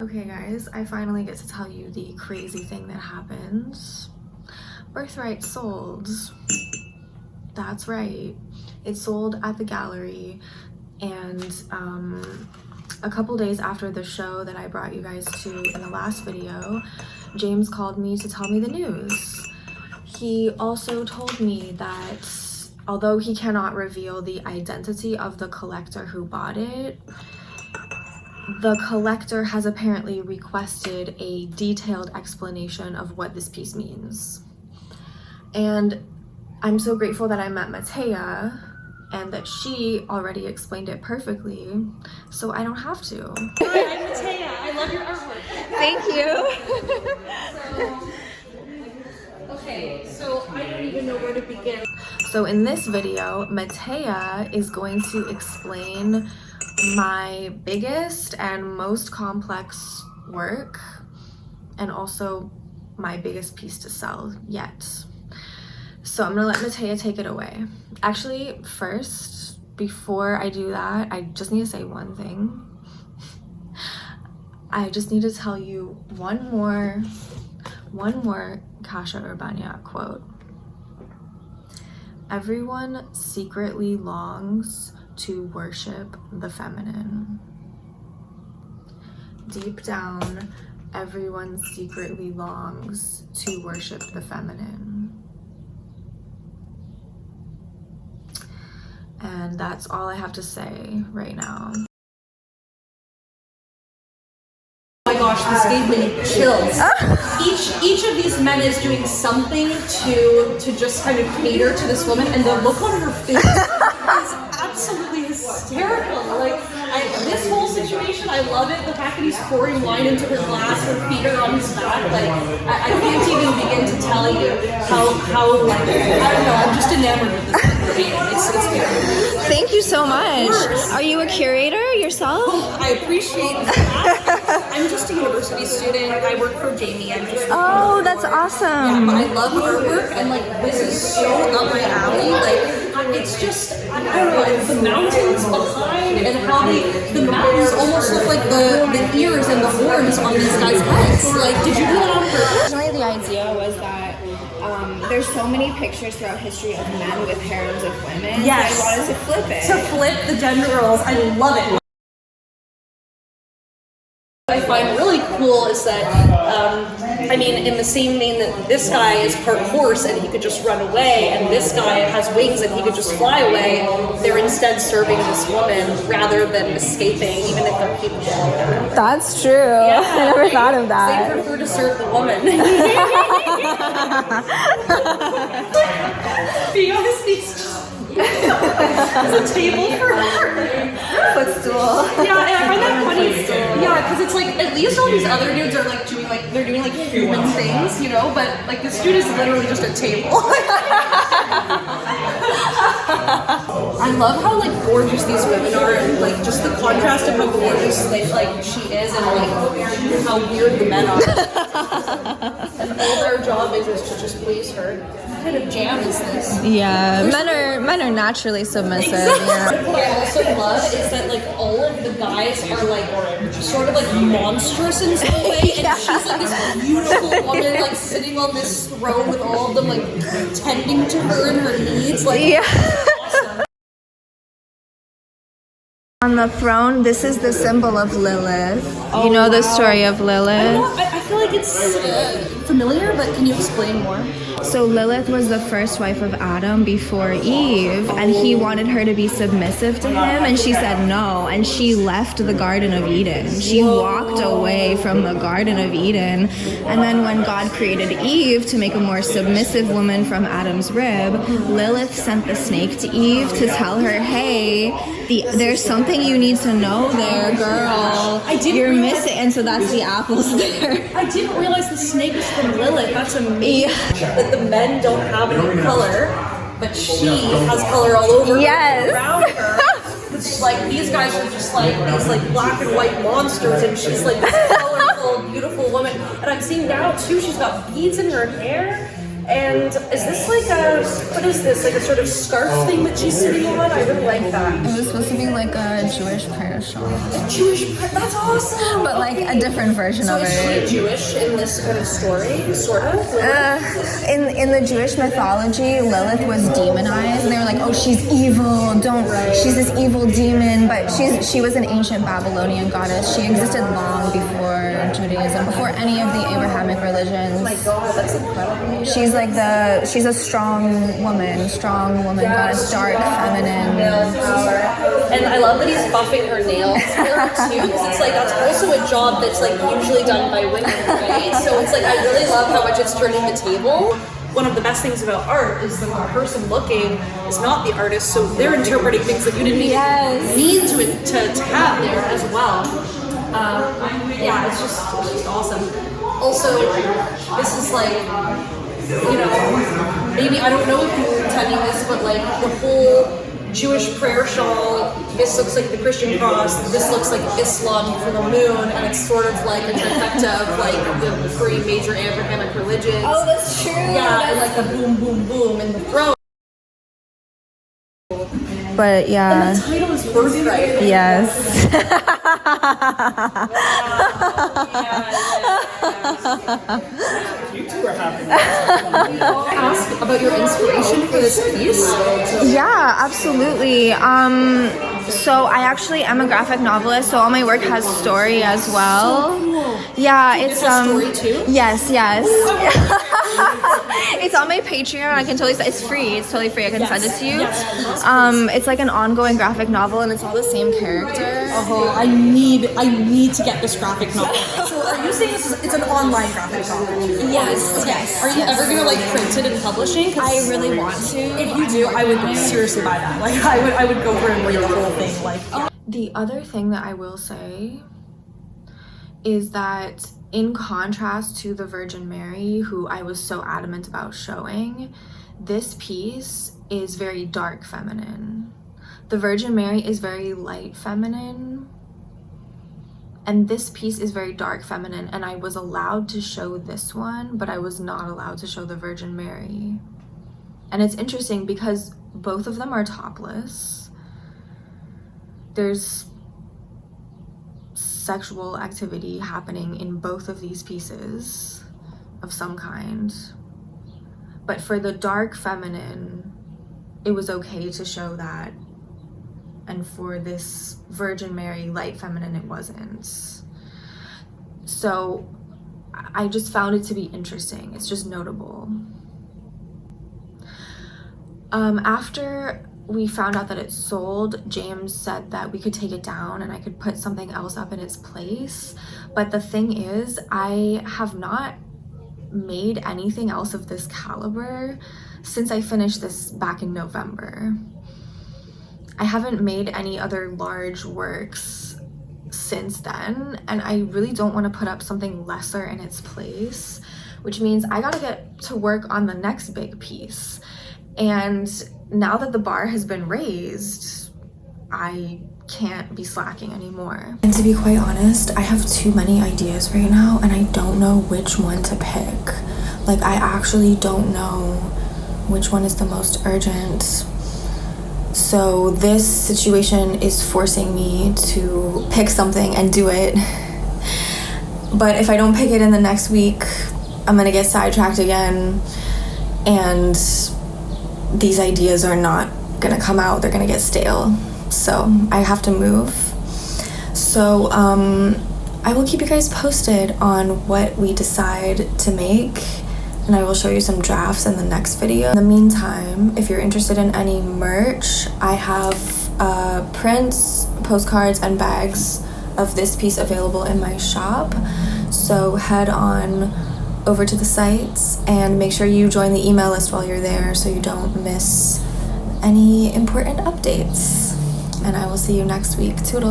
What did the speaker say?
Okay guys, I finally get to tell you the crazy thing that happened. Birthright sold. That's right. It sold at the gallery, and a couple days after the show that I brought you guys to in the last video, James called me to tell me the news. He also told me that although he cannot reveal the identity of the collector who bought it, the collector has apparently requested a detailed explanation of what this piece means. And I'm so grateful that I met Mattea and that she already explained it perfectly, so I don't have to. Hi, I'm Mattea. I love your artwork. Thank you. Okay, so I don't even know where to begin. So in this video, Mattea is going to explain my biggest and most complex work, and also my biggest piece to sell yet. So I'm gonna let Mattea take it away. Actually, first, before I do that, I just need to say one thing. I just need to tell you one more Kasha Urbaniak quote. Everyone secretly longs to worship the feminine. Deep down, everyone secretly longs to worship the feminine. And that's all I have to say right now. Oh my gosh, this gave me chills. Each of these men is doing something to just kind of cater to this woman, and the look on her face is absolutely hysterical. Like, this whole situation, I love it. The fact that he's pouring wine into her glass, her feet are on his back. Like, I can't even begin to tell you how like, I don't know, I'm just enamored with this. It's beautiful. Thank you so much. Are you a curator yourself? I appreciate that. I'm just a university student. I work for Jamie. I'm just Oh, that's awesome. Yeah, but I love artwork, and like this is so up my alley. Like it's just, I don't know, like, the mountains behind, and how the mountains almost look like the ears and the horns on these guys' heads. Like, did you do that on purpose? Originally, the idea was that there's so many pictures throughout history of men with harems of women. Yes. So I wanted to flip it. To flip the gender roles. I love it. What I find really cool is that, I mean, in the same vein that this guy is part horse and he could just run away, and this guy has wings and he could just fly away, they're instead serving this woman rather than escaping, even if they're capable of that. That's true. Yeah, I never thought of that. They prefer to serve the woman. Be honest, there's a table for her. Footstool. Yeah, I find that funny. Yeah, because it's like, at least all these other dudes are like doing like human things, you know, but like this dude is literally just a table. I love how like gorgeous these women are, and like just the contrast of how gorgeous like she is, and like how weird the men are. And all their job is to just please her. What kind of jam is this? Yeah, men are naturally submissive. Yeah. What I also love is that like all of the guys are like sort of like monstrous in some way, and she's like this beautiful woman like sitting on this throne with all of them like tending to her and her needs. Like, Yeah. awesome. On the throne, this is the symbol of Lilith. You know the story of Lilith? I feel like it's familiar, but can you explain more? So Lilith was the first wife of Adam before Eve, and he wanted her to be submissive to him, and she said no, and she left the Garden of Eden. She walked away from the Garden of Eden, and then when God created Eve to make a more submissive woman from Adam's rib, Lilith sent the snake to Eve to tell her, hey, there's something you need to know there, girl. You're missing, and so that's the apples there. I didn't realize the snake was from Lilith. That's amazing. That the men don't have any color, but she has color all over her, Yes. around her. It's like these guys are just like these like black and white monsters, and she's like this colorful, beautiful woman. And I'm seeing now too, she's got beads in her hair. And is this like a, what is this, like a sort of scarf thing that she's sitting on? I really like that. It was supposed to be like a Jewish prayer shawl. That's awesome! But like a different version of Is it. she Jewish in this kind of story, sort of? In the Jewish mythology, Lilith was demonized, and they were like, "Oh, she's evil. She's this evil demon." But she was an ancient Babylonian goddess. She existed long before Judaism, before any of the Abrahamic religions. Oh my god, that's incredible. She's a strong woman goddess, dark, feminine. Power. And I love that he's buffing her nails here too, because it's like that's also a job that's like usually done by women, right? So it's like I really love how much it's turning the table. One of the best things about art is that the person looking is not the artist, so they're interpreting things that you didn't even mean to have there as well. Yeah, it's just awesome. Also, this is like, you know, maybe, I don't know if you were telling this, but like the whole Jewish prayer shawl, this looks like the Christian cross, this looks like Islam for the moon, and it's sort of like a trifecta of like the three major Abrahamic religions. Oh, that's true. Yeah, and like the boom, boom, boom in the throne. But yeah. And the title is Birthright. Yes. You two are having Ask about your inspiration for this piece. Yeah, absolutely. So I actually am a graphic novelist, so all my work has story as well. So cool. Yeah, it's story too? Yes. It's on my Patreon. I can totally. It's free. It's totally free. I can send it to you. Yes, it's like an ongoing graphic novel, and it's all the same character. Oh, I need to get this graphic novel. So are you saying it's an online graphic novel? Yes. Are you ever gonna like print it in publishing? I really want to. If you do, I would seriously buy that. Like I would go through and read the whole thing. Like The other thing that I will say is that in contrast to the Virgin Mary, who I was so adamant about showing, this piece is very dark feminine. The Virgin Mary is very light feminine, and this piece is very dark feminine, and I was allowed to show this one, but I was not allowed to show the Virgin Mary. And it's interesting because both of them are topless. There's sexual activity happening in both of these pieces of some kind. But for the dark feminine, it was okay to show that. And for this Virgin Mary light feminine, it wasn't. So I just found it to be interesting. It's just notable. After we found out that it sold, James said that we could take it down and I could put something else up in its place. But the thing is, I have not made anything else of this caliber since I finished this back in November. I haven't made any other large works since then, and I really don't want to put up something lesser in its place, which means I gotta get to work on the next big piece. And now that the bar has been raised, I can't be slacking anymore. And to be quite honest, I have too many ideas right now and I don't know which one to pick. Like, I actually don't know which one is the most urgent. So this situation is forcing me to pick something and do it. But if I don't pick it in the next week, I'm gonna get sidetracked again, and these ideas are not gonna come out, they're gonna get stale. So I have to move. So I will keep you guys posted on what we decide to make, and I will show you some drafts in the next video. In the meantime, if you're interested in any merch, I have prints, postcards, and bags of this piece available in my shop. So head on over to the sites and make sure you join the email list while you're there so you don't miss any important updates. And I will see you next week. Toodles.